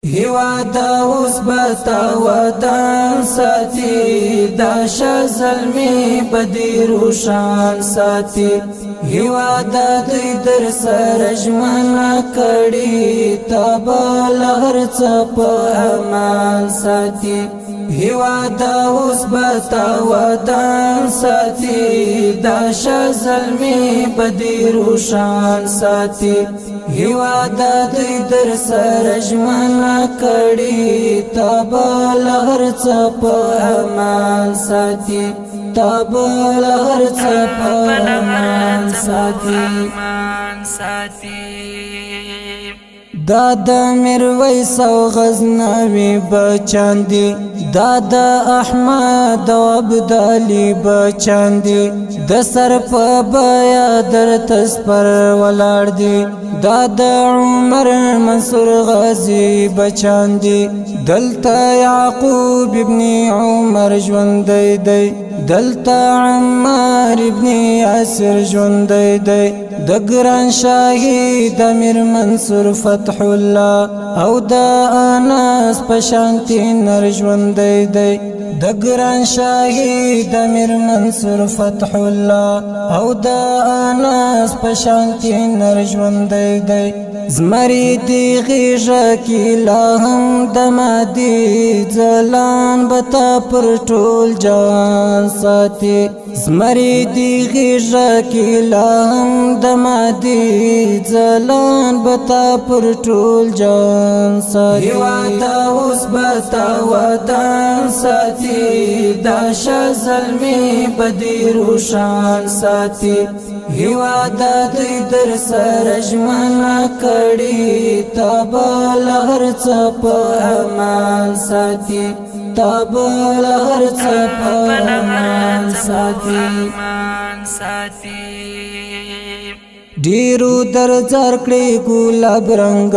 هیواد اوس بتا وطن ساتي دا شزلمی بدی روشان ساتي هیواد دوی در سر ژمنه کړي تبل هرڅ په امان ساتي هیواد اوس بتا وطن ساتي دا شزلمی بدی روشان ساتي هیواد دوی در سر ژمنه کړي تبل هرڅ په امان ساتي تبل هرڅ په امان ساتي دادا میرویس او غزنوی بچان دي دادا احمد او عبدالي بچان دي د سر په بیا در تسپر ولاړ دي دادا عمر منصور غازی بچان دي دلتا یعقوب ابن عمر ژوندی دی دلتا عمار ابن یاسر ژوندی دی د ګران شاهید امیر منصور فتح الله او دا انس پشانتی نر ژوندی دی د ګران شاهید امیر منصور فتح الله او دا انس پشانتی نر ژوندی دی زمری دی غیژه کی لا هم دمادی ځلان بتا پر ټول جان ساتي زمری دی غیژه کی لا هم دمادی ځلان بتا پر ټول جان ساتي هیواد اوس بتا وطن ساتي دا شزلمی بدی روشان ساتي هیواد دوی در سر ژمنه کړي تبل هرڅ په امان ساتي تبل هرڅ په امان ساتي ډیرو درځار کړي ګلاب رنگ